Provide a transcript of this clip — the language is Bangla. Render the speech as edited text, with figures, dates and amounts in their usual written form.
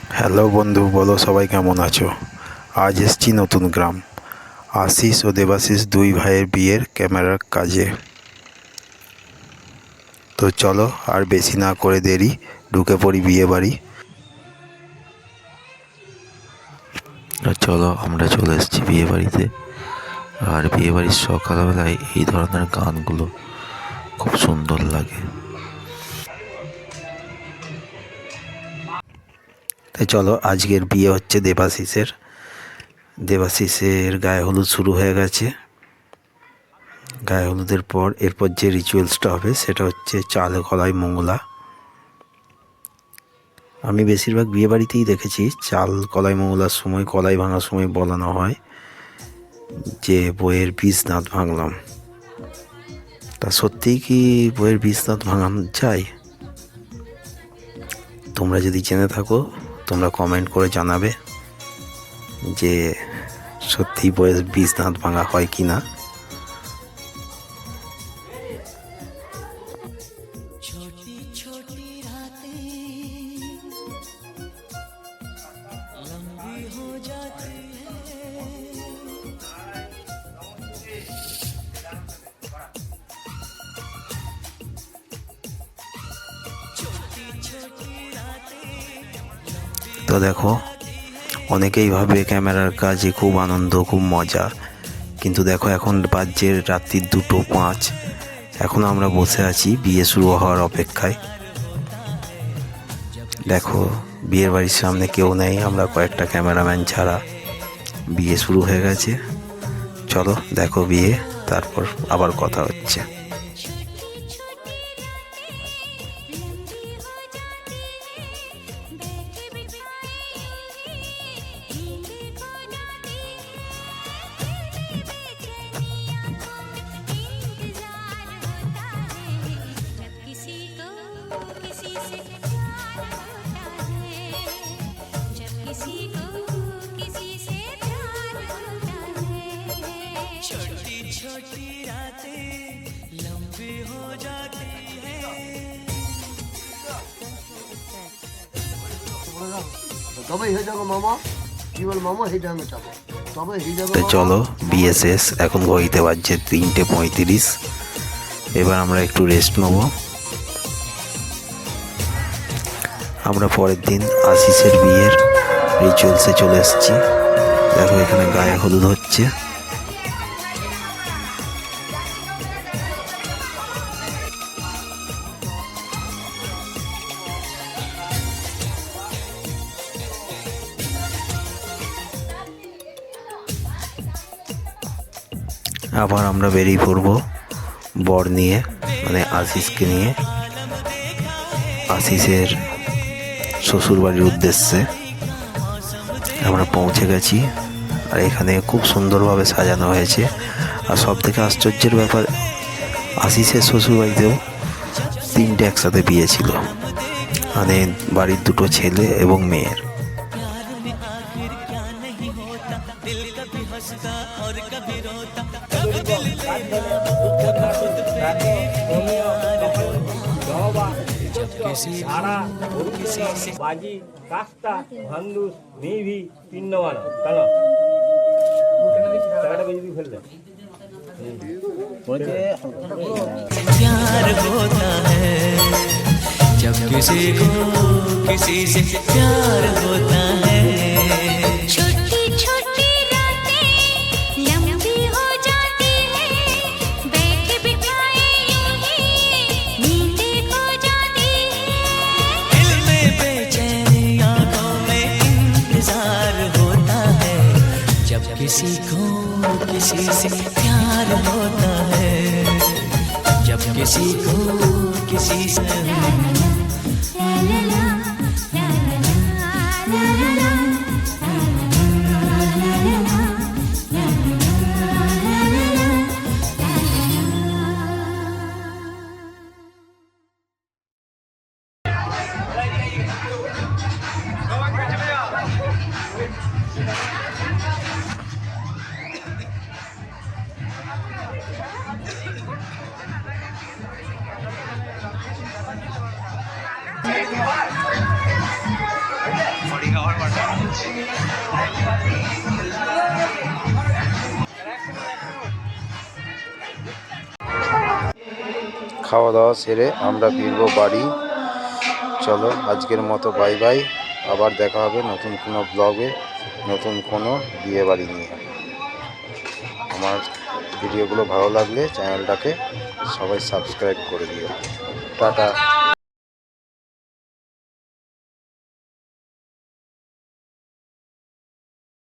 হ্যালো বন্ধু, বলো সবাই কেমন আছো? আজ এসছি নতুন গ্রাম। আশিস ও দেবাশিস দুই ভাইয়ের বিয়ের ক্যামেরার কাজে। তো চলো আর বেশি না করে দেরি, ঢুকে পড়ি বিয়ে বাড়ি। চলো আমরা চলে এসেছি বিয়ে বাড়িতে। আর বিয়ে বাড়ির সকালবেলায় এই ধরনের গানগুলো খুব সুন্দর লাগে। তাই চলো, আজকের বিয়ে হচ্ছে দেবাশিসের। দেবাশিসের গায়ে হলুদ শুরু হয়ে গেছে। গায়ে হলুদের পর এরপর যে রিচুয়ালসটা হবে সেটা হচ্ছে চাল কলাই মঙ্গলা। আমি বেশিরভাগ বিয়ে বাড়িতেই দেখেছি চাল কলাই মঙ্গলার সময়, কলাই ভাঙার সময় বলানো হয় যে বইয়ের বীজ দাঁত ভাঙলাম। তা সত্যিই কি বইয়ের বীজ দাঁত ভাঙানো যায়? তোমরা যদি জেনে থাকো তোমরা কমেন্ট করে জানাবে যে সত্যি বইয়ের বীজ দাঁত ভাঙা হয় কি না। তো দেখো, অনেকেই ভাবে ক্যামেরার কাজে খুব আনন্দ, খুব মজা, কিন্তু দেখো এখন বাজছে রাত্রি 2:05। এখন আমরা বসে আছি বিয়ে শুরু হওয়ার অপেক্ষায়। দেখো, বিয়ের বাড়ির সামনে কেউ নেই, আমরা কয়েকটা ক্যামেরাম্যান ছাড়া বিয়ে শুরু হয়ে গেছে। চলো দেখো বিয়ে, তারপর আবার কথা হচ্ছে। छोटी रातें लंबी हो जाती है। তবে হয়ে যাবো মামা, কি বল মামা, হেঁটে আমি যাবো, তবে হয়ে যাবো। তো চলো বিয়ে শেষ, এখন ঘড়িতে বাজছে 3:35। এবার আমরা একটু রেস্ট নেবো। আমরা পরের দিন আশিসের বিয়ের রিচুয়ালসে চলে এসেছি। দেখো এখানে গায়ে হলুদ হচ্ছে। আবার আমরা বেরিয়ে পড়বো বর নিয়ে, মানে আশিসকে নিয়ে আশিসের শ্বশুরবাড়ির উদ্দেশ্যে। আমরা পৌঁছে গেছি, আর এখানে খুব সুন্দরভাবে সাজানো হয়েছে। আর সব থেকে আশ্চর্যের ব্যাপার, আশিসের শ্বশুরবাড়িতেও 3টে একসাথে বিয়ে ছিল, মানে বাড়ির 2টো ছেলে এবং মেয়ের। বাজি কাস্তা ভান্দুস নিভি পিন্নবানা কেন টাকাটা বেশি ফেললে प्यार होता है जब किसी को किसी से प्यार होता है। छोटी छोटी रातें लंबी हो जाती है, बैठे बिठाए यूं ही नींदें खो जाती है। दिल में बेचैनी आंखों में इंतजार होता है जब किसी को किसी से प्यार होता है। जब किसी को किसी से খাওয়া দাওয়া সেরে আমরা ফিরবো বাড়ি। চলো আজকের মতো বাই বাই। আবার দেখা হবে নতুন কোনো ব্লগে, নতুন কোনো বিয়েবাড়ি নিয়ে। আমার ভিডিওগুলো ভালো লাগলে চ্যানেলটাকে সবাই সাবস্ক্রাইব করে দিও। টাটা।